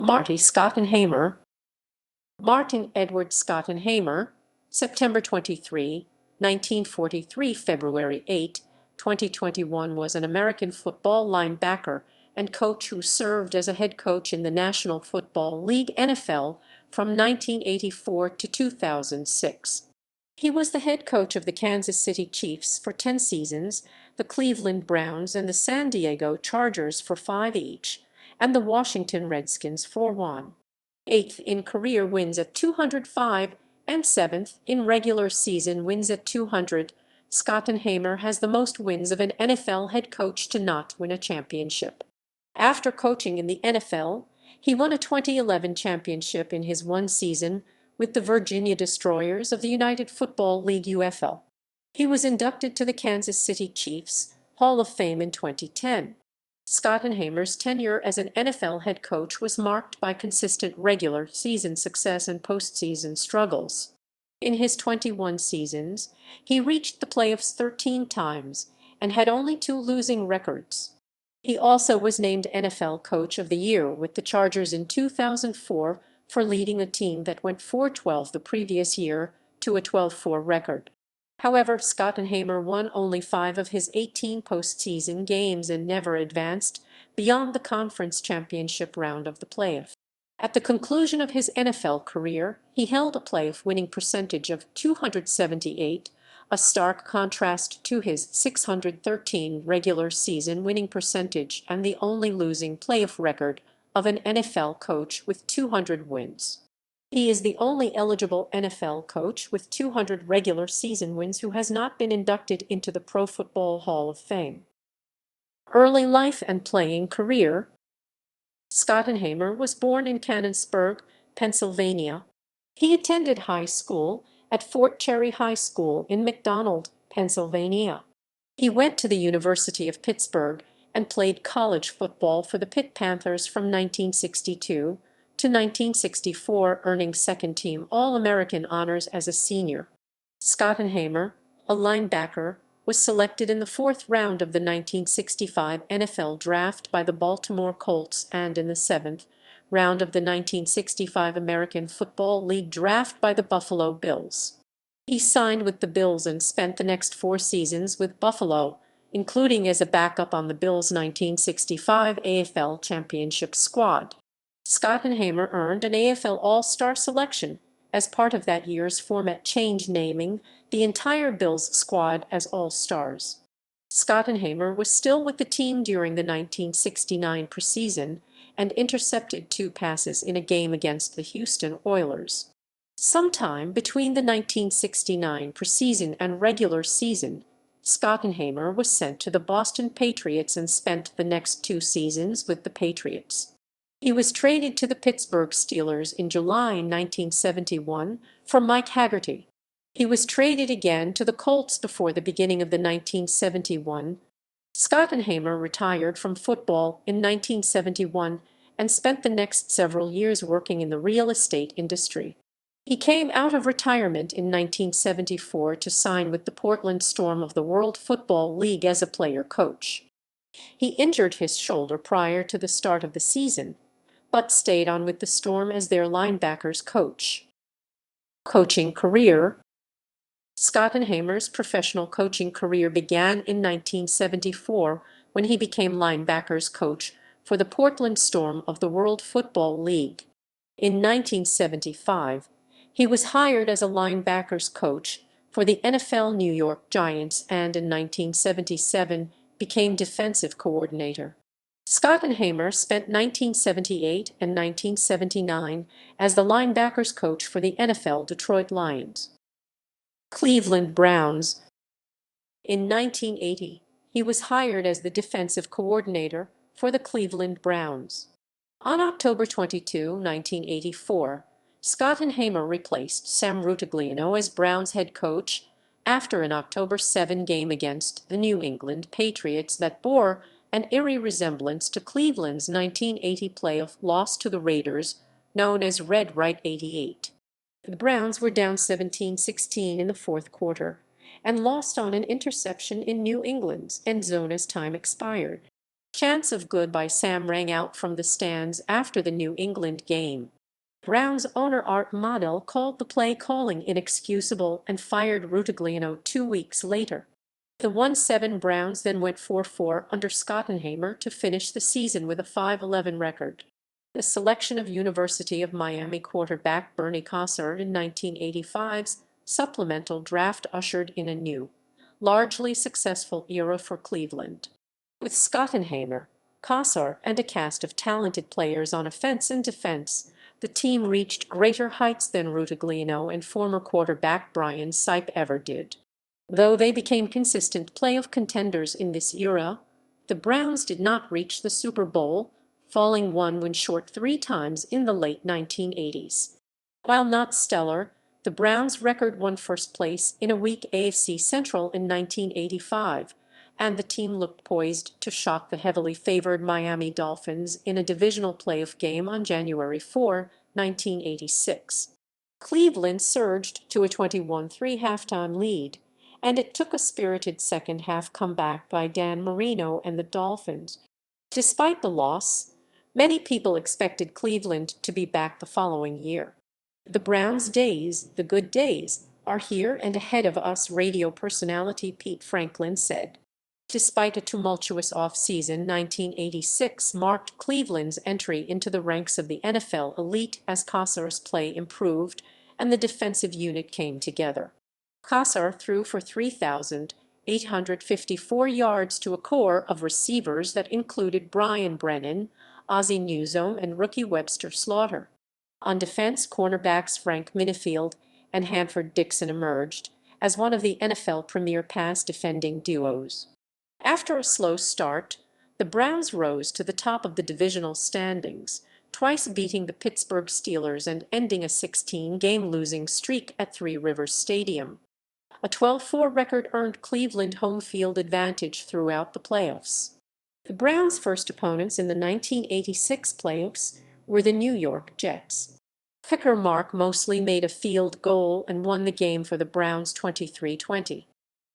Marty Schottenheimer. Martin Edward Schottenheimer, September 23, 1943, February 8, 2021, was an American football linebacker and coach who served as a head coach in the National Football League (NFL) from 1984 to 2006. He was the head coach of the Kansas City Chiefs for 10 seasons, the Cleveland Browns and the San Diego Chargers for 5 each, and the Washington Redskins for 1. 8th in career wins at 205 and 7th in regular season wins at 200. Schottenheimer has the most wins of an NFL head coach to not win a championship. After coaching in the NFL, he won a 2011 championship in his one season with the Virginia Destroyers of the United Football League (UFL). He was inducted to the Kansas City Chiefs Hall of Fame in 2010. Schottenheimer's tenure as an NFL head coach was marked by consistent regular season success and postseason struggles. In his 21 seasons, he reached the playoffs 13 times and had only 2 losing records. He also was named NFL Coach of the Year with the Chargers in 2004 for leading a team that went 4-12 the previous year to a 12-4 record. However, Schottenheimer won only 5 of his 18 postseason games and never advanced beyond the conference championship round of the playoff. At the conclusion of his NFL career, he held a playoff winning percentage of .278, a stark contrast to his .613 regular season winning percentage and the only losing playoff record of an NFL coach with 200 wins. He is the only eligible NFL coach with 200 regular season wins who has not been inducted into the Pro Football Hall of Fame. Early life and playing career. Schottenheimer was born in Canonsburg, Pennsylvania. He attended high school at Fort Cherry High School in McDonald, Pennsylvania. He went to the University of Pittsburgh and played college football for the Pitt Panthers from 1962 to 1964, earning second-team All-American honors as a senior. Schottenheimer, a linebacker, was selected in the 4th round of the 1965 NFL Draft by the Baltimore Colts and in the 7th round of the 1965 American Football League Draft by the Buffalo Bills. He signed with the Bills and spent the next 4 seasons with Buffalo, including as a backup on the Bills' 1965 AFL Championship squad. Schottenheimer earned an AFL All-Star selection as part of that year's format change, naming the entire Bills squad as All-Stars. Schottenheimer was still with the team during the 1969 preseason and intercepted 2 passes in a game against the Houston Oilers. Sometime between the 1969 preseason and regular season, Schottenheimer was sent to the Boston Patriots and spent the next 2 seasons with the Patriots. He was traded to the Pittsburgh Steelers in July 1971 for Mike Haggerty. He was traded again to the Colts before the beginning of the 1971. Schottenheimer retired from football in 1971 and spent the next several years working in the real estate industry. He came out of retirement in 1974 to sign with the Portland Storm of the World Football League as a player-coach. He injured his shoulder prior to the start of the season, but stayed on with the Storm as their linebackers coach. Coaching career. Schottenheimer's professional coaching career began in 1974 when he became linebackers coach for the Portland Storm of the World Football League. In 1975, he was hired as a linebackers coach for the NFL New York Giants and in 1977 became defensive coordinator. Schottenheimer spent 1978 and 1979 as the linebackers coach for the NFL Detroit Lions. Cleveland Browns. In 1980, he was hired as the defensive coordinator for the Cleveland Browns. On October 22, 1984, Schottenheimer replaced Sam Rutigliano as Browns head coach after an October 7 game against the New England Patriots that bore an eerie resemblance to Cleveland's 1980 playoff loss to the Raiders, known as Red Right 88. The Browns were down 17-16 in the 4th quarter and lost on an interception in New England's end zone as time expired. chants of "Goodbye Sam" rang out from the stands after the New England game. Browns owner Art Modell called the play calling inexcusable and fired Rutigliano 2 weeks later. The 1-7 Browns then went 4-4 under Schottenheimer to finish the season with a 5-11 record. The selection of University of Miami quarterback Bernie Kosar in 1985's supplemental draft ushered in a new, largely successful era for Cleveland. With Schottenheimer, Kosar, and a cast of talented players on offense and defense, the team reached greater heights than Rutigliano and former quarterback Brian Sipe ever did. Though they became consistent playoff contenders in this era, the Browns did not reach the Super Bowl, falling one win short 3 times in the late 1980s. While not stellar, the Browns' record won first place in a weak AFC Central in 1985, and the team looked poised to shock the heavily favored Miami Dolphins in a divisional playoff game on January 4, 1986. Cleveland surged to a 21-3 halftime lead, and it took a spirited second-half comeback by Dan Marino and the Dolphins. Despite the loss, many people expected Cleveland to be back the following year. "The Browns' days, the good days, are here and ahead of us," radio personality Pete Franklin said. Despite a tumultuous off-season, 1986 marked Cleveland's entry into the ranks of the NFL elite as Kosar's play improved and the defensive unit came together. Kosar threw for 3,854 yards to a core of receivers that included Brian Brennan, Ozzie Newsome, and rookie Webster Slaughter. On defense, cornerbacks Frank Minifield and Hanford Dixon emerged as one of the NFL premier pass-defending duos. After a slow start, the Browns rose to the top of the divisional standings, twice beating the Pittsburgh Steelers and ending a 16-game losing streak at Three Rivers Stadium. A 12-4 record earned Cleveland home field advantage throughout the playoffs. The Browns' first opponents in the 1986 playoffs were the New York Jets. Kicker Mark Mosley made a field goal and won the game for the Browns 23-20.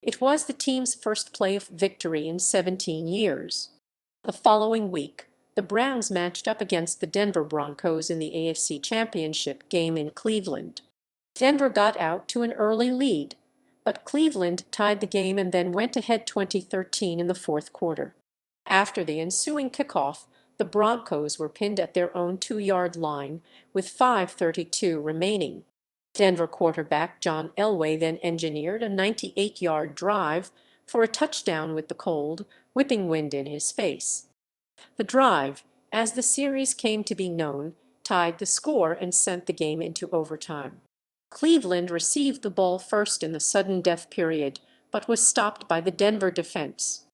It was the team's first playoff victory in 17 years. The following week, the Browns matched up against the Denver Broncos in the AFC Championship game in Cleveland. Denver got out to an early lead, but Cleveland tied the game and then went ahead 20-13 in the fourth quarter. After the ensuing kickoff, the Broncos were pinned at their own 2-yard line with 5:32 remaining. Denver quarterback John Elway then engineered a 98-yard drive for a touchdown with the cold, whipping wind in his face. The drive, as the series came to be known, tied the score and sent the game into overtime. Cleveland received the ball first in the sudden death period, but was stopped by the Denver defense.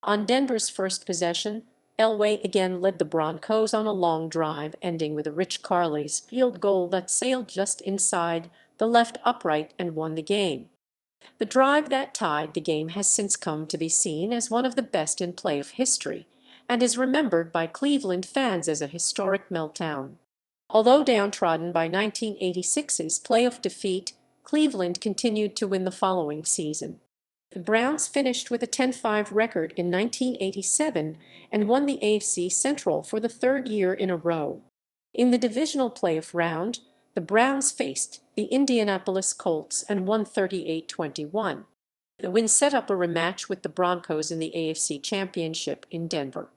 On Denver's first possession, Elway again led the Broncos on a long drive, ending with a Rich Carley's field goal that sailed just inside the left upright and won the game. The drive that tied the game has since come to be seen as one of the best in playoff history and is remembered by Cleveland fans as a historic meltdown. Although downtrodden by 1986's playoff defeat, Cleveland continued to win the following season. The Browns finished with a 10-5 record in 1987 and won the AFC Central for the third year in a row. In the divisional playoff round, the Browns faced the Indianapolis Colts and won 38-21. The win set up a rematch with the Broncos in the AFC Championship in Denver.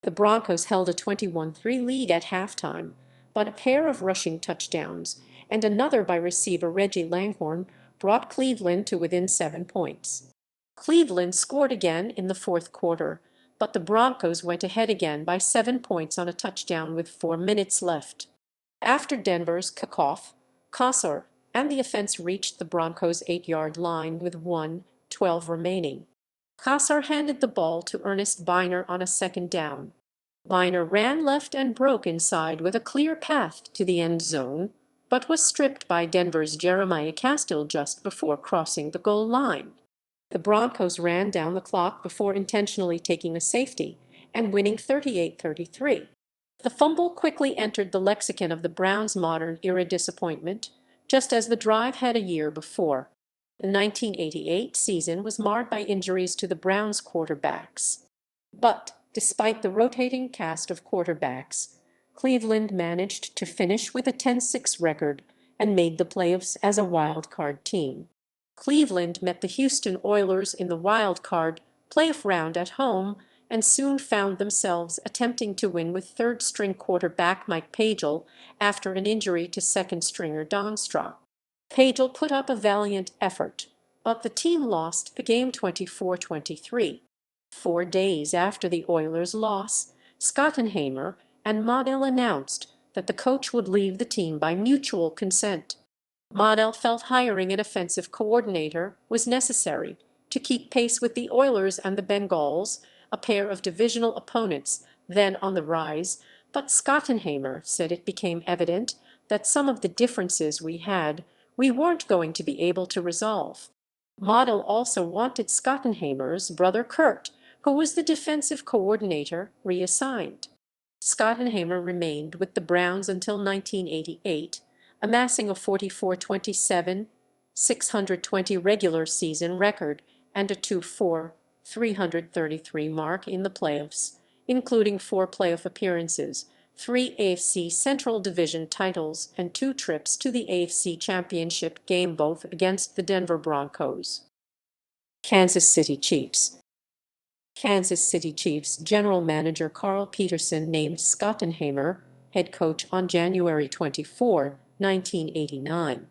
The Broncos held a 21-3 lead at halftime, but a pair of rushing touchdowns and another by receiver Reggie Langhorne brought Cleveland to within 7 points. Cleveland scored again in the fourth quarter, but the Broncos went ahead again by 7 points on a touchdown with 4 minutes left. After Denver's kickoff, Kosar and the offense reached the Broncos' 8-yard line with 1:12 remaining. Kosar handed the ball to Ernest Biner on a second down. Biner ran left and broke inside with a clear path to the end zone, but was stripped by Denver's Jeremiah Castile just before crossing the goal line. The Broncos ran down the clock before intentionally taking a safety and winning 38-33. The fumble quickly entered the lexicon of the Browns' modern-era disappointment, just as the drive had a year before. The 1988 season was marred by injuries to the Browns' quarterbacks. But Despite the rotating cast of quarterbacks, Cleveland managed to finish with a 10-6 record and made the playoffs as a wild card team. Cleveland met the Houston Oilers in the wild card playoff round at home and soon found themselves attempting to win with third-string quarterback Mike Pagel after an injury to second-stringer Don Strock. Pagel put up a valiant effort, but the team lost the game 24-23. 4 days after the Oilers' loss, Schottenheimer and Modell announced that the coach would leave the team by mutual consent. Modell felt hiring an offensive coordinator was necessary to keep pace with the Oilers and the Bengals, a pair of divisional opponents then on the rise, but Schottenheimer said it became evident that some of the differences we weren't going to be able to resolve. Modell also wanted Schottenheimer's brother Kurt, who was the defensive coordinator, reassigned. Schottenheimer remained with the Browns until 1988, amassing a 44-27, 620 regular season record and a 2-4, 333 mark in the playoffs, including 4 playoff appearances, 3 AFC Central Division titles, and 2 trips to the AFC Championship game, both against the Denver Broncos. Kansas City Chiefs. Kansas City Chiefs general manager Carl Peterson named Schottenheimer head coach on January 24, 1989.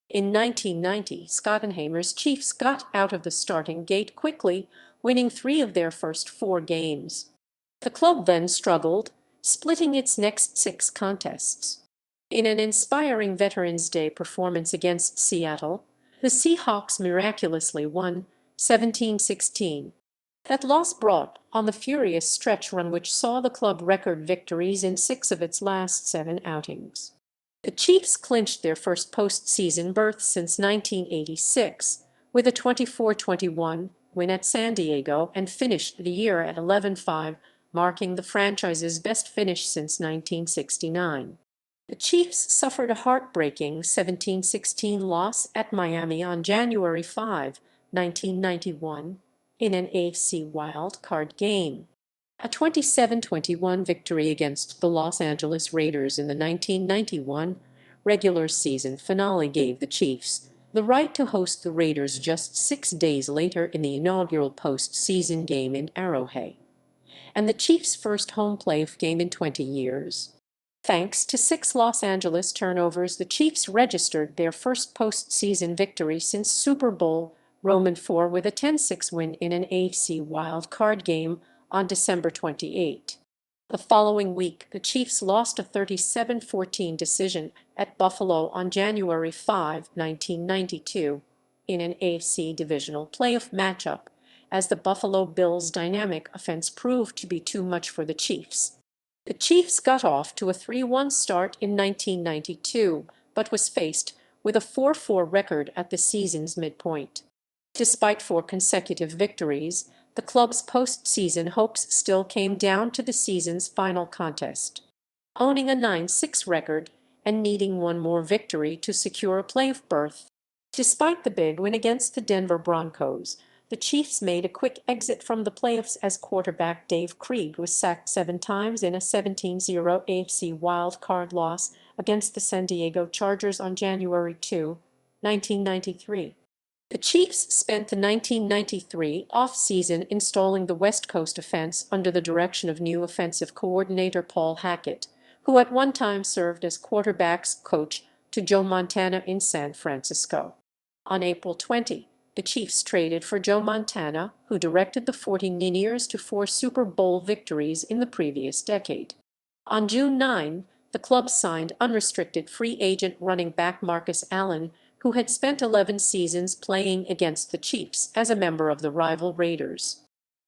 In 1990, Schottenheimer's Chiefs got out of the starting gate quickly, winning 3 of their first 4 games. The club then struggled, splitting its next 6 contests. In an inspiring Veterans Day performance against Seattle, the Seahawks miraculously won 17-16. That loss brought on the furious stretch run which saw the club record victories in 6 of its last 7 outings. The Chiefs clinched their first postseason berth since 1986 with a 24-21 win at San Diego and finished the year at 11-5, marking the franchise's best finish since 1969. The Chiefs suffered a heartbreaking 17-16 loss at Miami on January 5, 1991. In an AFC wild card game. A 27-21 victory against the Los Angeles Raiders in the 1991 regular season finale gave the Chiefs the right to host the Raiders just 6 days later in the inaugural postseason game in Arrowhead, and the Chiefs' first home playoff game in 20 years. Thanks to 6 Los Angeles turnovers, the Chiefs registered their first postseason victory since Super Bowl IV with a 10-6 win in an AFC wild card game on December 28. The following week, the Chiefs lost a 37-14 decision at Buffalo on January 5, 1992, in an AFC divisional playoff matchup, as the Buffalo Bills' dynamic offense proved to be too much for the Chiefs. The Chiefs got off to a 3-1 start in 1992, but was faced with a 4-4 record at the season's midpoint. Despite 4 consecutive victories, the club's postseason hopes still came down to the season's final contest. Owning a 9-6 record and needing 1 more victory to secure a playoff berth. Despite the big win against the Denver Broncos, the Chiefs made a quick exit from the playoffs as quarterback Dave Krieg was sacked 7 times in a 17-0 AFC wild card loss against the San Diego Chargers on January 2, 1993. The Chiefs spent the 1993 off-season installing the West Coast offense under the direction of new offensive coordinator Paul Hackett, who at one time served as quarterbacks coach to Joe Montana in San Francisco. On April 20, the Chiefs traded for Joe Montana, who directed the 49ers to 4 Super Bowl victories in the previous decade. On June 9, the club signed unrestricted free agent running back Marcus Allen, who had spent 11 seasons playing against the Chiefs as a member of the rival Raiders.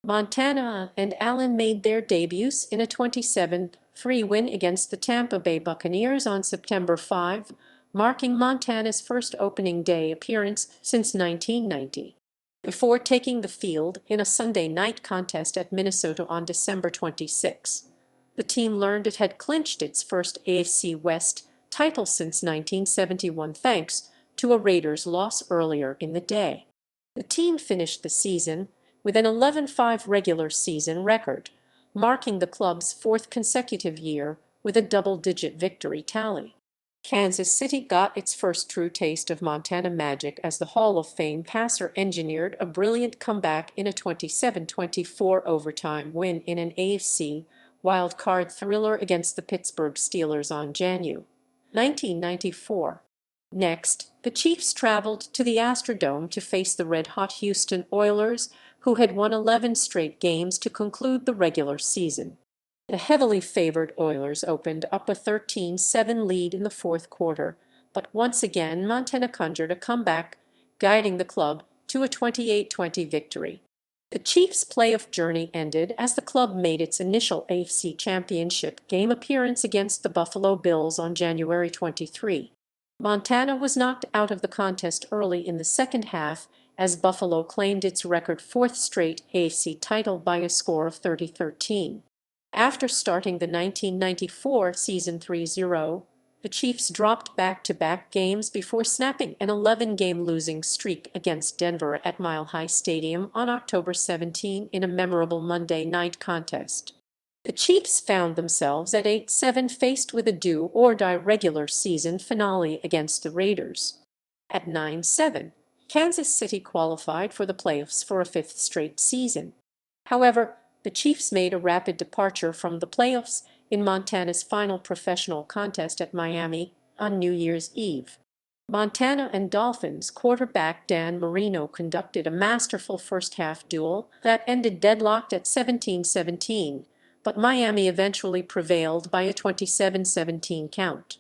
Montana and Allen made their debuts in a 27-3 win against the Tampa Bay Buccaneers on September 5, marking Montana's first opening day appearance since 1990. Before taking the field in a Sunday night contest at Minnesota on December 26, the team learned it had clinched its first AFC West title since 1971 thanks to a Raiders loss earlier in the day. The team finished the season with an 11-5 regular season record, marking the club's fourth consecutive year with a double-digit victory tally. Kansas City got its first true taste of Montana magic as the Hall of Fame passer engineered a brilliant comeback in a 27-24 overtime win in an AFC wild-card thriller against the Pittsburgh Steelers on January 1994. Next, the Chiefs traveled to the Astrodome to face the red-hot Houston Oilers, who had won 11 straight games to conclude the regular season. The heavily favored Oilers opened up a 13-7 lead in the fourth quarter, but once again Montana conjured a comeback, guiding the club to a 28-20 victory. The Chiefs' playoff journey ended as the club made its initial AFC Championship game appearance against the Buffalo Bills on January 23. Montana was knocked out of the contest early in the second half as Buffalo claimed its record fourth straight AFC title by a score of 30-13. After starting the 1994 season 3-0, the Chiefs dropped back-to-back games before snapping an 11-game losing streak against Denver at Mile High Stadium on October 17 in a memorable Monday night contest. The Chiefs found themselves at 8-7 faced with a do-or-die regular season finale against the Raiders. At 9-7, Kansas City qualified for the playoffs for a fifth straight season. However, the Chiefs made a rapid departure from the playoffs in Montana's final professional contest at Miami on New Year's Eve. Montana and Dolphins quarterback Dan Marino conducted a masterful first-half duel that ended deadlocked at 17-17, but Miami eventually prevailed by a 27-17 count.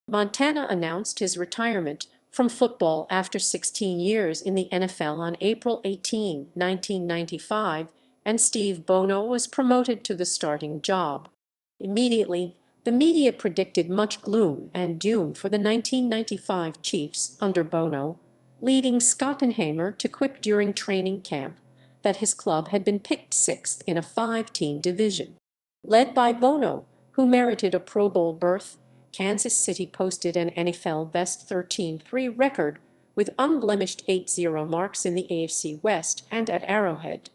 Montana announced his retirement from football after 16 years in the NFL on April 18, 1995, and Steve Bono was promoted to the starting job. Immediately, the media predicted much gloom and doom for the 1995 Chiefs under Bono, leading Schottenheimer to quip during training camp that his club had been picked sixth in a five-team division. Led by Bono, who merited a Pro Bowl berth, Kansas City posted an NFL best 13-3 record with unblemished 8-0 marks in the AFC West and at Arrowhead.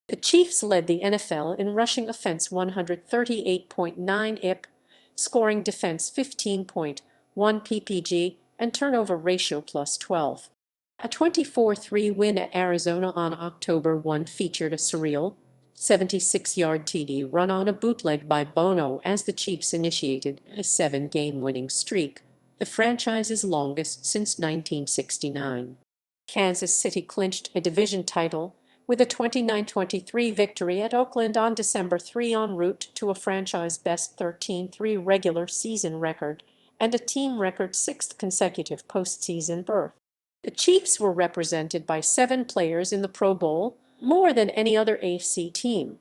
The Chiefs led the NFL in rushing offense 138.9 IP, scoring defense 15.1 PPG, and turnover ratio +12. A 24-3 win at Arizona on October 1 featured a surreal 76-yard TD run on a bootleg by Bono as the Chiefs initiated a seven-game winning streak, the franchise's longest since 1969. Kansas City clinched a division title with a 29-23 victory at Oakland on December 3 en route to a franchise-best 13-3 regular season record and a team record sixth consecutive postseason berth. The Chiefs were represented by 7 players in the Pro Bowl, more than any other AFC team.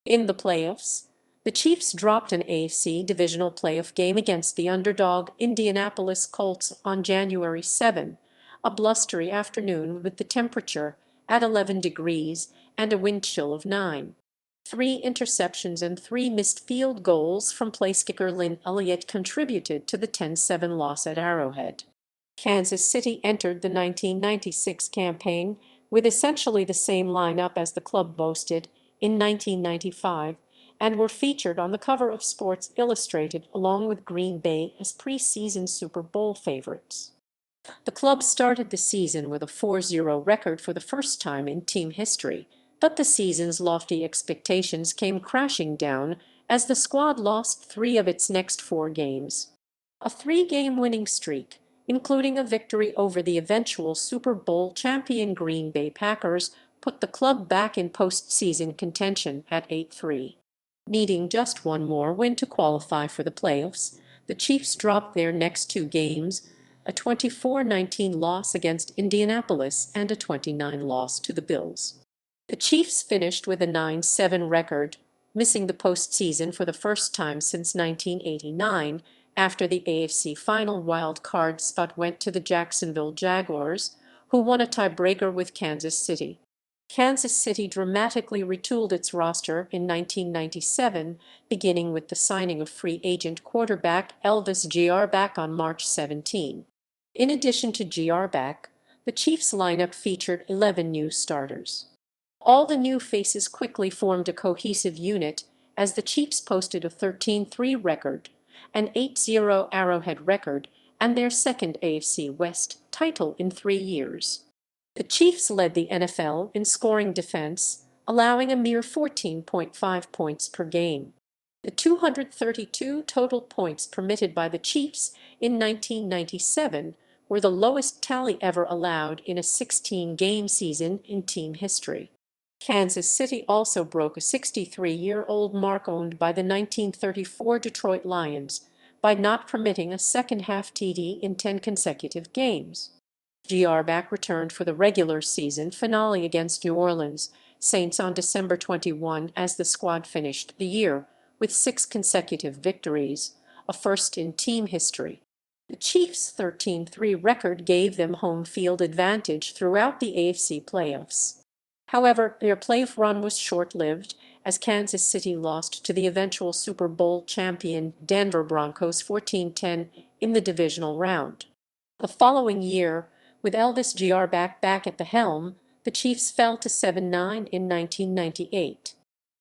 In the playoffs, the Chiefs dropped an AFC divisional playoff game against the underdog Indianapolis Colts on January 7, a blustery afternoon with the temperature at 11 degrees and a wind chill of 9. 3 interceptions and 3 missed field goals from place kicker Lynn Elliott contributed to the 10-7 loss at Arrowhead. Kansas City entered the 1996 campaign with essentially the same lineup as the club boasted in 1995 and were featured on the cover of Sports Illustrated along with Green Bay as preseason Super Bowl favorites. The club started the season with a 4-0 record for the first time in team history, but the season's lofty expectations came crashing down as the squad lost 3 of its next 4 games. A 3-game winning streak, including a victory over the eventual Super Bowl champion Green Bay Packers, put the club back in postseason contention at 8-3. Needing just one more win to qualify for the playoffs, the Chiefs dropped their next 2 games, a 24-19 loss against Indianapolis and a 29 loss to the Bills. The Chiefs finished with a 9-7 record, missing the postseason for the first time since 1989, after the AFC final wild card spot went to the Jacksonville Jaguars, who won a tiebreaker with Kansas City. Kansas City dramatically retooled its roster in 1997, beginning with the signing of free agent quarterback Elvis Grbac on March 17. In addition to Grbac, the Chiefs' lineup featured 11 new starters. All the new faces quickly formed a cohesive unit, as the Chiefs posted a 13-3 record, an 8-0 Arrowhead record, and their second AFC West title in 3 years. The Chiefs led the NFL in scoring defense, allowing a mere 14.5 points per game. The 232 total points permitted by the Chiefs in 1997 were the lowest tally ever allowed in a 16-game season in team history. Kansas City also broke a 63-year-old mark owned by the 1934 Detroit Lions by not permitting a second-half TD in 10 consecutive games. Back returned for the regular season finale against New Orleans Saints on December 21 as the squad finished the year with 6 consecutive victories, a first in team history. The Chiefs' 13-3 record gave them home field advantage throughout the AFC playoffs. However, their playoff run was short-lived as Kansas City lost to the eventual Super Bowl champion Denver Broncos 14-10 in the divisional round. The following year, with Elvis back at the helm, the Chiefs fell to 7-9 in 1998.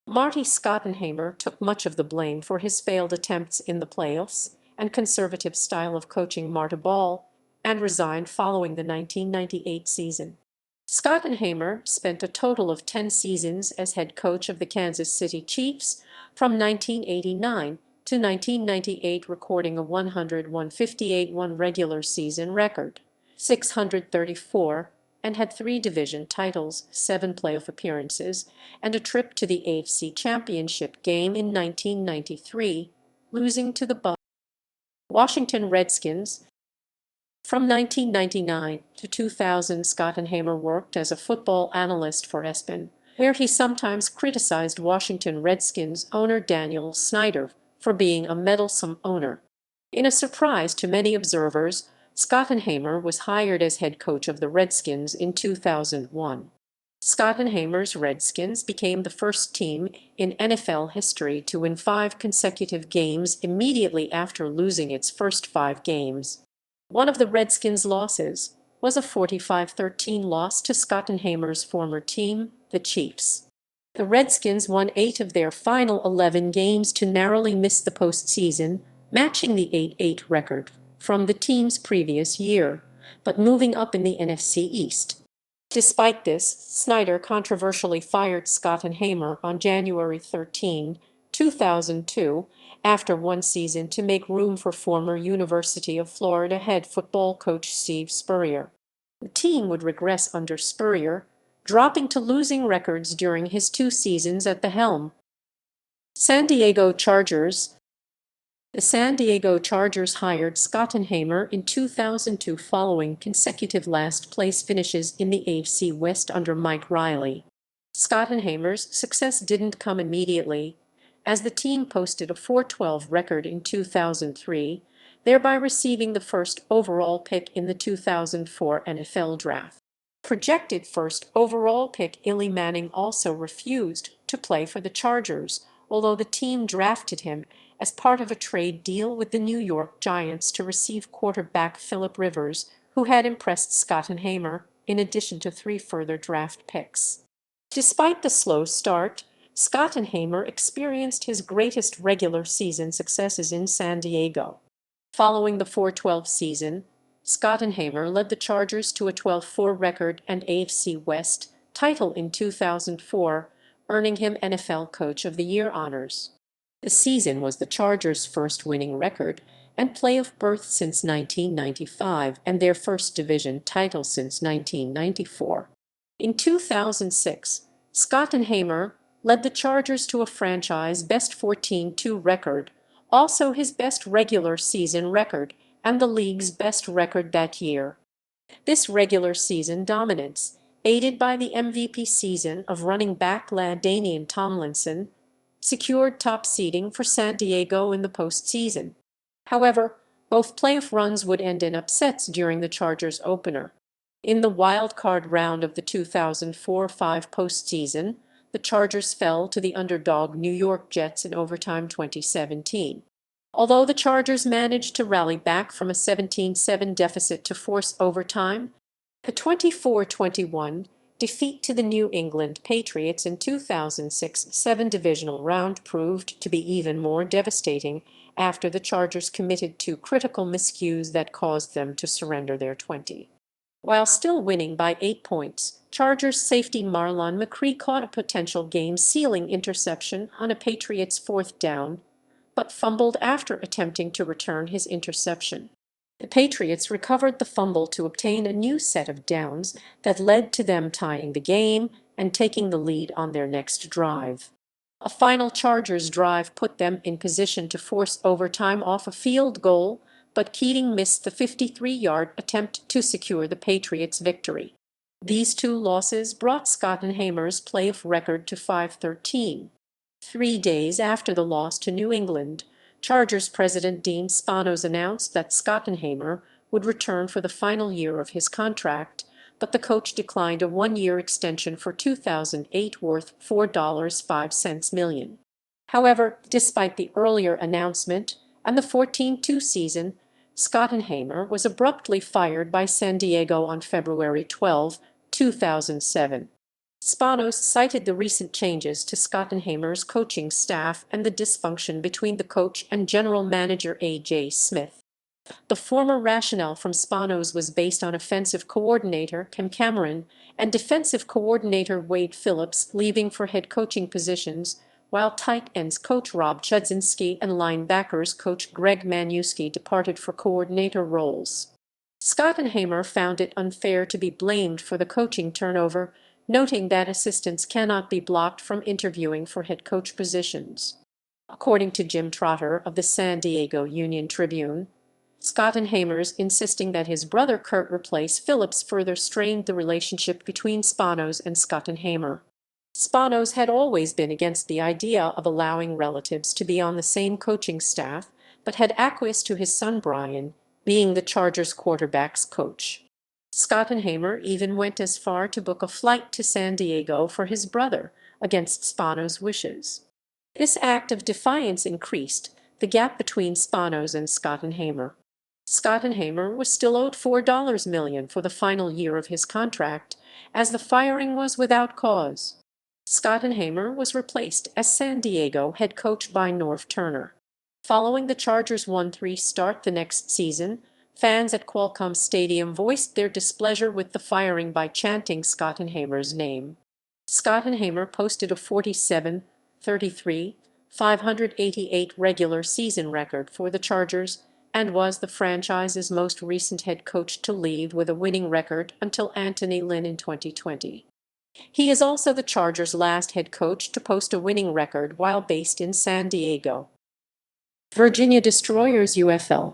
Marty Schottenheimer took much of the blame for his failed attempts in the playoffs and conservative style of coaching Marty Ball, and resigned following the 1998 season. Schottenheimer spent a total of 10 seasons as head coach of the Kansas City Chiefs from 1989 to 1998, recording a 100-158-1 regular season record, 634, and had 3 division titles, 7 playoff appearances, and a trip to the AFC Championship game in 1993, losing to the Washington Redskins. From 1999 to 2000, Schottenheimer worked as a football analyst for ESPN, where he sometimes criticized Washington Redskins owner Daniel Snyder for being a meddlesome owner. In a surprise to many observers, Schottenheimer was hired as head coach of the Redskins in 2001. Schottenheimer's Redskins became the first team in NFL history to win 5 consecutive games immediately after losing its first 5 games. One of the Redskins' losses was a 45-13 loss to Schottenheimer's former team, the Chiefs. The Redskins won 8 of their final 11 games to narrowly miss the postseason, matching the 8-8 record from the team's previous year, but moving up in the NFC East. Despite this, Snyder controversially fired Schottenheimer on January 13, 2002, after one season to make room for former University of Florida head football coach Steve Spurrier. The team would regress under Spurrier, dropping to losing records during his 2 seasons at the helm. San Diego Chargers. The San Diego Chargers hired Schottenheimer in 2002 following consecutive last-place finishes in the AFC West under Mike Riley. Schottenheimer's success didn't come immediately, as the team posted a 4-12 record in 2003, thereby receiving the first overall pick in the 2004 NFL Draft. Projected first overall pick Eli Manning also refused to play for the Chargers, although the team drafted him as part of a trade deal with the New York Giants to receive quarterback Philip Rivers, who had impressed Schottenheimer, in addition to 3 further draft picks. Despite the slow start, Schottenheimer experienced his greatest regular season successes in San Diego. Following the 4-12 season, Schottenheimer led the Chargers to a 12-4 record and AFC West title in 2004, earning him NFL Coach of the Year honors. The season was the Chargers' first winning record and playoff berth since 1995 and their first division title since 1994. In 2006, Schottenheimer led the Chargers to a franchise-best 14-2 record, also his best regular season record and the league's best record that year. This regular season dominance, aided by the MVP season of running back LaDainian Tomlinson, secured top seeding for San Diego in the postseason. However, both playoff runs would end in upsets during the Chargers opener. In the wild card round of the 2004-05 postseason, the Chargers fell to the underdog New York Jets in overtime 2017. Although the Chargers managed to rally back from a 17-7 deficit to force overtime, the 24-21 defeat to the New England Patriots in 2006-7 divisional round proved to be even more devastating after the Chargers committed two critical miscues that caused them to surrender their 20. While still winning by 8 points, Chargers safety Marlon McCree caught a potential game-sealing interception on a Patriots fourth down, but fumbled after attempting to return his interception. The Patriots recovered the fumble to obtain a new set of downs that led to them tying the game and taking the lead on their next drive. A final Chargers drive put them in position to force overtime off a field goal, but Keating missed the 53-yard attempt to secure the Patriots' victory. These two losses brought Schottenheimer's playoff record to 5-13. 3 days after the loss to New England, Chargers president Dean Spanos announced that Schottenheimer would return for the final year of his contract, but the coach declined a one-year extension for 2008 worth $4.05 million. However, despite the earlier announcement and the 14-2 season, Schottenheimer was abruptly fired by San Diego on February 12, 2007. Spanos cited the recent changes to Schottenheimer's coaching staff and the dysfunction between the coach and general manager A.J. Smith. The former rationale from Spanos was based on offensive coordinator Kim Cameron and defensive coordinator Wade Phillips leaving for head coaching positions, while tight ends coach Rob Chudzinski and linebackers coach Greg Manuski departed for coordinator roles. Schottenheimer found it unfair to be blamed for the coaching turnover, noting that assistants cannot be blocked from interviewing for head coach positions. According to Jim Trotter of the San Diego Union-Tribune, Schottenheimer's insisting that his brother Kurt replace Phillips further strained the relationship between Spanos and Schottenheimer. Spanos had always been against the idea of allowing relatives to be on the same coaching staff, but had acquiesced to his son Brian being the Chargers quarterback's coach. Schottenheimer even went as far to book a flight to San Diego for his brother, against Spanos' wishes. This act of defiance increased the gap between Spanos and Schottenheimer. Schottenheimer was still owed $4 million for the final year of his contract, as the firing was without cause. Schottenheimer was replaced as San Diego head coach by Norv Turner. Following the Chargers' 1-3 start the next season, fans at Qualcomm Stadium voiced their displeasure with the firing by chanting Schottenheimer's name. Schottenheimer posted a 47-33, 588 regular season record for the Chargers and was the franchise's most recent head coach to leave with a winning record until Anthony Lynn in 2020. He is also the Chargers' last head coach to post a winning record while based in San Diego. Virginia Destroyers Ufl.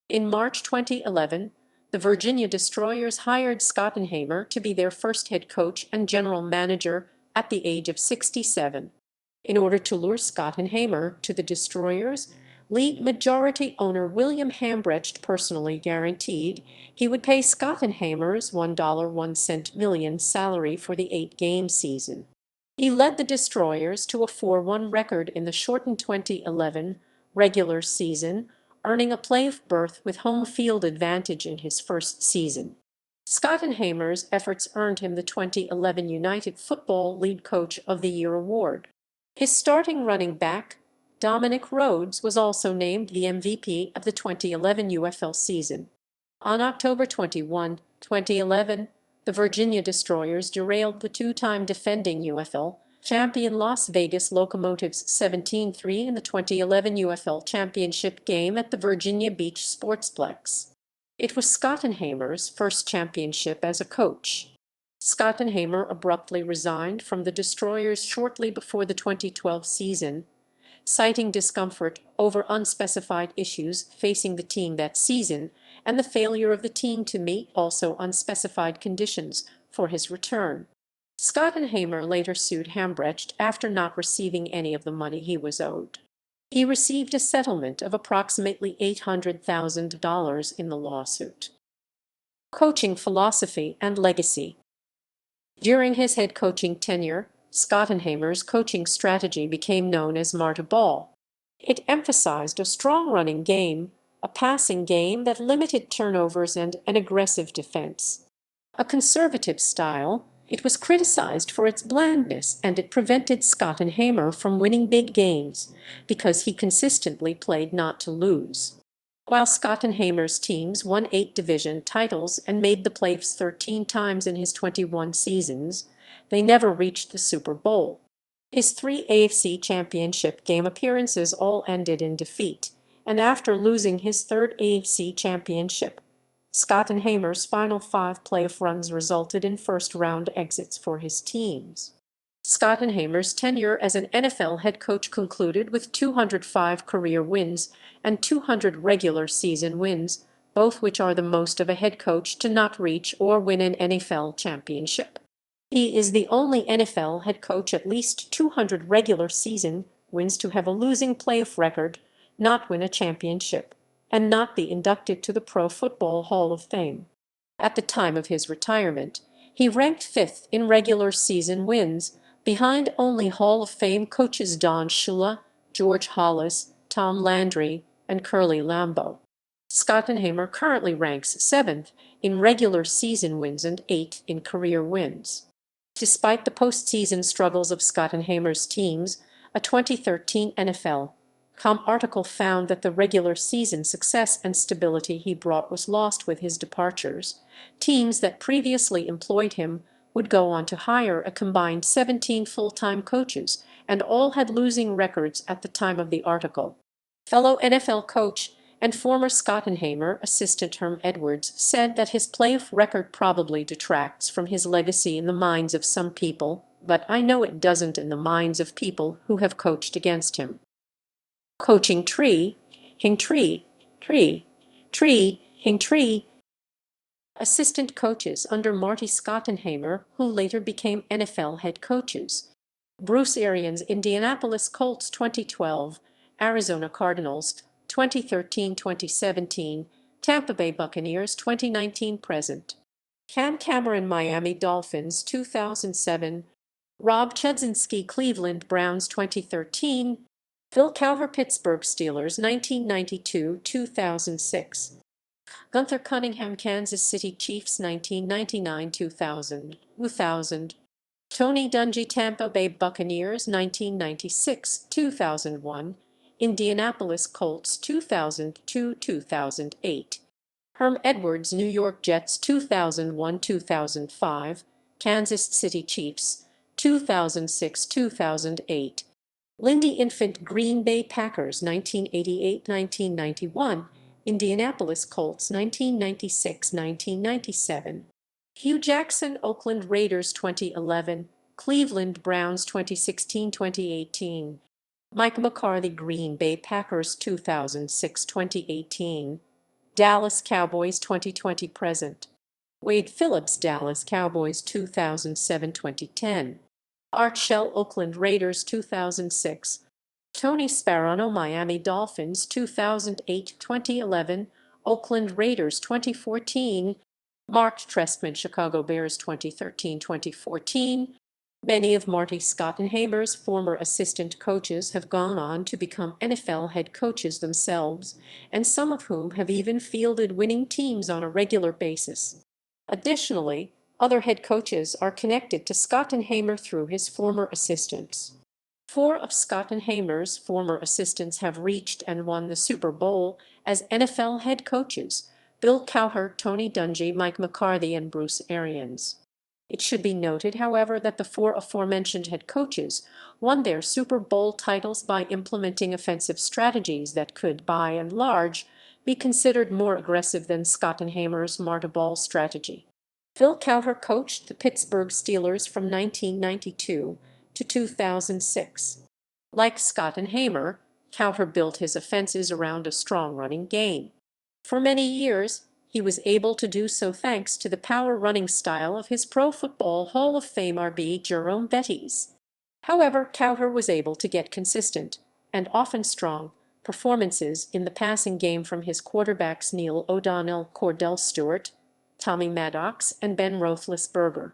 In March 2011, the Virginia Destroyers hired Schottenheimer to be their first head coach and general manager at the age of 67. In order to lure Schottenheimer to the Destroyers, league majority owner William Hambrecht personally guaranteed he would pay Schottenheimer's $1.01 million salary for the 8-game season. He led the Destroyers to a 4-1 record in the shortened 2011 regular season, earning a playoff berth with home field advantage in his first season. Schottenheimer's efforts earned him the 2011 United Football League Coach of the Year award. His starting running back, Dominic Rhodes, was also named the MVP of the 2011 UFL season. On October 21, 2011, the Virginia Destroyers derailed the two-time defending UFL champion Las Vegas Locomotives 17-3 in the 2011 UFL Championship game at the Virginia Beach Sportsplex. It was Schottenheimer's first championship as a coach. Schottenheimer abruptly resigned from the Destroyers shortly before the 2012 season, citing discomfort over unspecified issues facing the team that season and the failure of the team to meet also unspecified conditions for his return. Schottenheimer later sued Hambrecht after not receiving any of the money he was owed. He received a settlement of approximately $800,000 in the lawsuit. Coaching philosophy and legacy. During his head coaching tenure, Schottenheimer's coaching strategy became known as Marty Ball. It emphasized a strong running game, a passing game that limited turnovers, and an aggressive defense. A conservative style, It was criticized for its blandness, and it prevented Schottenheimer from winning big games because he consistently played not to lose. While Schottenheimer's teams won 8 division titles and made the playoffs 13 times in his 21 seasons, they never reached the Super Bowl. His 3 AFC Championship game appearances all ended in defeat, and after losing his 3rd AFC Championship, Schottenheimer's final 5 playoff runs resulted in first-round exits for his teams. Schottenheimer's tenure as an NFL head coach concluded with 205 career wins and 200 regular season wins, both which are the most of a head coach to not reach or win an NFL championship. He is the only NFL head coach at least 200 regular season wins to have a losing playoff record, not win a championship, and not be inducted to the Pro Football Hall of Fame. At the time of his retirement, he ranked 5th in regular season wins, behind only Hall of Fame coaches Don Shula, George Hollis, Tom Landry, and Curly Lambeau. Schottenheimer currently ranks 7th in regular season wins and 8th in career wins. Despite the postseason struggles of Schottenheimer's teams, a 2013 NFL.com article found that the regular season success and stability he brought was lost with his departures. Teams that previously employed him would go on to hire a combined 17 full-time coaches, and all had losing records at the time of the article. Fellow NFL coach and former Schottenheimer assistant Herm Edwards said that his playoff record probably detracts from his legacy in the minds of some people, but I know it doesn't in the minds of people who have coached against him. Coaching tree, hing tree, tree, tree, hing tree. Assistant coaches under Marty Schottenheimer, who later became NFL head coaches. Bruce Arians, Indianapolis Colts 2012, Arizona Cardinals 2013-2017, Tampa Bay Buccaneers 2019-present. Cam Cameron, Miami Dolphins 2007, Rob Chudzinski, Cleveland Browns 2013, Phil Calver, Pittsburgh Steelers 1992-2006. Gunther Cunningham, Kansas City Chiefs 1999-2000, 2000. Tony Dungy, Tampa Bay Buccaneers 1996-2001, Indianapolis Colts 2002-2008. Herm Edwards, New York Jets 2001-2005, Kansas City Chiefs 2006-2008. Lindy Infant, Green Bay Packers 1988-1991, Indianapolis Colts 1996-1997. Hugh Jackson, Oakland Raiders 2011, Cleveland Browns 2016-2018. Mike McCarthy, Green Bay Packers 2006-2018. Dallas Cowboys 2020-present. Wade Phillips, Dallas Cowboys 2007-2010. Art Shell, Oakland Raiders 2006. Tony Sparano, Miami Dolphins 2008-2011, Oakland Raiders 2014. Mark Trestman, Chicago Bears 2013-2014. Many of Marty Schottenheimer's former assistant coaches have gone on to become NFL head coaches themselves, and some of whom have even fielded winning teams on a regular basis. Additionally, other head coaches are connected to Schottenheimer through his former assistants. 4 of Schottenheimer's former assistants have reached and won the Super Bowl as NFL head coaches: Bill Cowher, Tony Dungy, Mike McCarthy, and Bruce Arians. It should be noted, however, that the 4 aforementioned head coaches won their Super Bowl titles by implementing offensive strategies that could, by and large, be considered more aggressive than Schottenheimer's Marta Ball strategy. Phil Calver coached the Pittsburgh Steelers from 1992 to 2006. Like Schottenheimer, Calver built his offenses around a strong running game. For many years, he was able to do so thanks to the power running style of his Pro Football Hall of Fame RB Jerome Bettis. However, Calver was able to get consistent, and often strong, performances in the passing game from his quarterbacks Neil O'Donnell, Cordell Stewart, Tommy Maddox, and Ben Roethlisberger.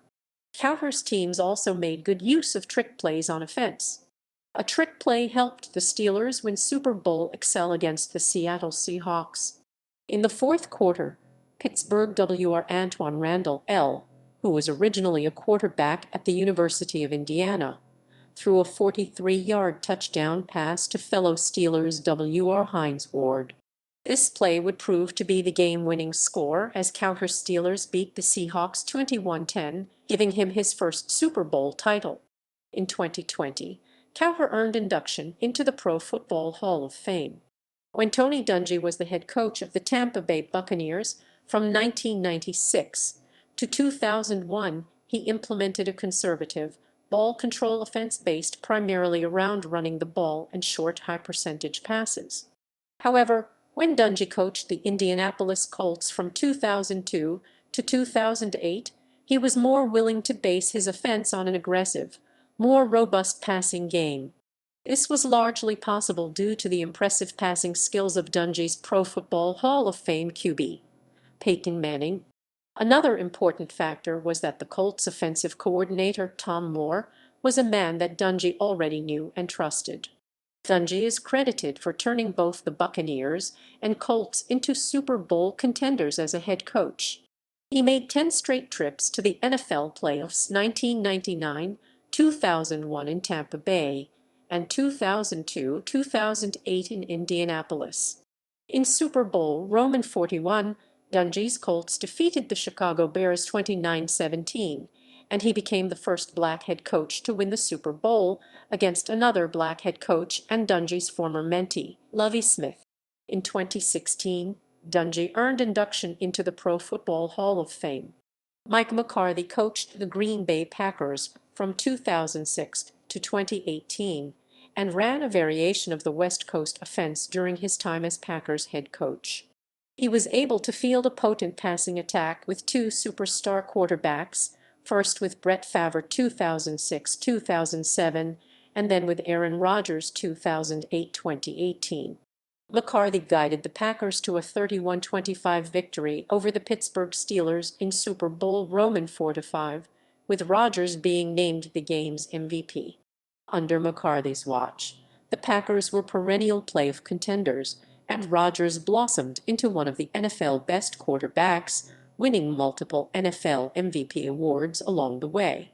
Calver's teams also made good use of trick plays on offense. A trick play helped the Steelers win Super Bowl XL against the Seattle Seahawks. In the fourth quarter, Pittsburgh WR Antoine Randall L. who was originally a quarterback at the University of Indiana, threw a 43-yard touchdown pass to fellow Steelers W.R. Hines Ward. This play would prove to be the game-winning score as Calver Steelers beat the Seahawks 21-10, giving him his first Super Bowl title. In 2020, Calver earned induction into the Pro Football Hall of Fame. When Tony Dungy was the head coach of the Tampa Bay Buccaneers from 1996 to 2001, he implemented a conservative, ball control offense based primarily around running the ball and short high-percentage passes. However, when Dungy coached the Indianapolis Colts from 2002 to 2008, he was more willing to base his offense on an aggressive, more robust passing game. This was largely possible due to the impressive passing skills of Dungy's Pro Football Hall of Fame QB, Peyton Manning. Another important factor was that the Colts' offensive coordinator, Tom Moore, was a man that Dungy already knew and trusted. Dungy is credited for turning both the Buccaneers and Colts into Super Bowl contenders as a head coach. He made 10 straight trips to the NFL playoffs 1999, 2001 in Tampa Bay, and 2002-2008 in Indianapolis. In Super Bowl Roman 41, Dungy's Colts defeated the Chicago Bears 29-17, and he became the first black head coach to win the Super Bowl against another black head coach and Dungy's former mentee, Lovie Smith. In 2016, Dungy earned induction into the Pro Football Hall of Fame. Mike McCarthy coached the Green Bay Packers from 2006 to 2018 and ran a variation of the West Coast offense during his time as Packers head coach. He was able to field a potent passing attack with two superstar quarterbacks, first with Brett Favre 2006-2007, and then with Aaron Rodgers 2008-2018. McCarthy guided the Packers to a 31-25 victory over the Pittsburgh Steelers in Super Bowl Roman 4-5, with Rodgers being named the game's MVP. Under McCarthy's watch, the Packers were perennial playoff contenders, and Rodgers blossomed into one of the NFL best quarterbacks, winning multiple NFL MVP awards along the way.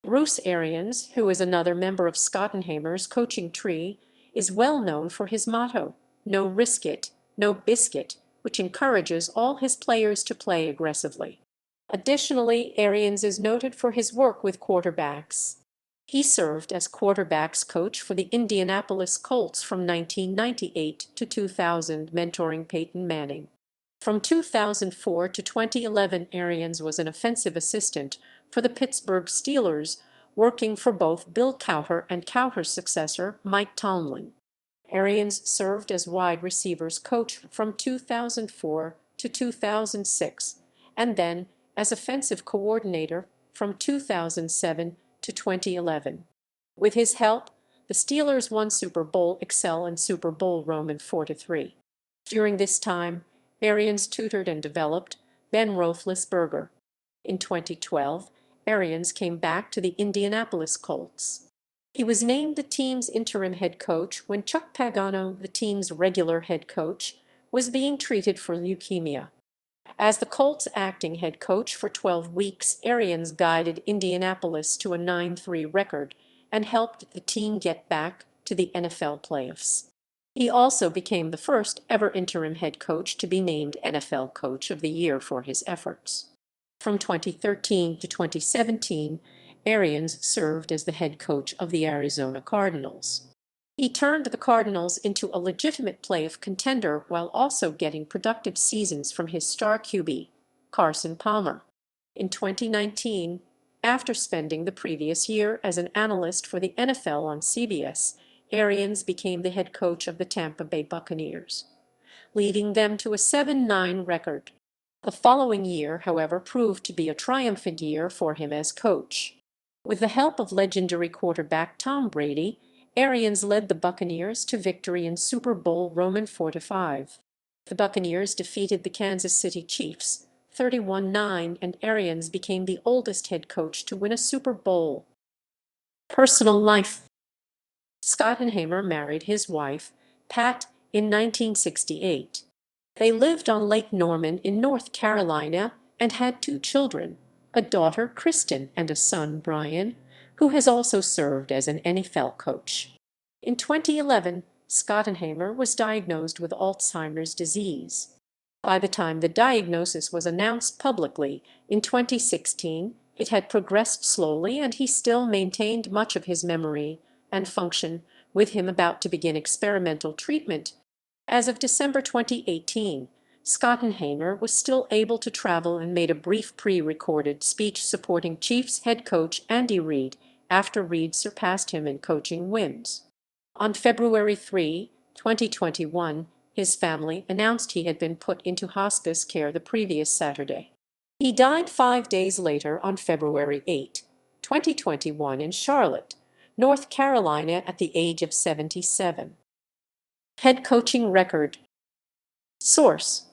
Bruce Arians, who is another member of Schottenheimer's coaching tree, is well known for his motto, "No risk it, no biscuit," which encourages all his players to play aggressively. Additionally, Arians is noted for his work with quarterbacks. He served as quarterbacks coach for the Indianapolis Colts from 1998 to 2000, mentoring Peyton Manning. From 2004 to 2011, Arians was an offensive assistant for the Pittsburgh Steelers, working for both Bill Cowher and Cowher's successor, Mike Tomlin. Arians served as wide receivers coach from 2004 to 2006, and then as offensive coordinator from 2007 to 2011. With his help, the Steelers won Super Bowl XL and Super Bowl Roman 4-3. During this time, Arians tutored and developed Ben Roethlisberger. In 2012, Arians came back to the Indianapolis Colts. He was named the team's interim head coach when Chuck Pagano, the team's regular head coach, was being treated for leukemia. As the Colts' acting head coach for 12 weeks, Arians guided Indianapolis to a 9-3 record and helped the team get back to the NFL playoffs. He also became the first ever interim head coach to be named NFL Coach of the Year for his efforts. From 2013 to 2017, Arians served as the head coach of the Arizona Cardinals. He turned the Cardinals into a legitimate playoff contender while also getting productive seasons from his star QB, Carson Palmer. In 2019, after spending the previous year as an analyst for the NFL on CBS, Arians became the head coach of the Tampa Bay Buccaneers, leading them to a 7-9 record. The following year, however, proved to be a triumphant year for him as coach. With the help of legendary quarterback Tom Brady, Arians led the Buccaneers to victory in Super Bowl Roman 4-5. The Buccaneers defeated the Kansas City Chiefs 31-9, and Arians became the oldest head coach to win a Super Bowl. Personal life. Schottenheimer married his wife, Pat, in 1968. They lived on Lake Norman in North Carolina and had 2 children, a daughter, Kristen, and a son, Brian, who has also served as an NFL coach. In 2011, Schottenheimer was diagnosed with Alzheimer's disease. By the time the diagnosis was announced publicly in 2016, it had progressed slowly and he still maintained much of his memory and function, with him about to begin experimental treatment. As of December 2018, Schottenheimer was still able to travel and made a brief pre-recorded speech supporting Chiefs head coach Andy Reid after Reid surpassed him in coaching wins. On February 3, 2021, his family announced he had been put into hospice care the previous Saturday. He died 5 days later on February 8, 2021 in Charlotte, North Carolina at the age of 77. Head coaching record. Source: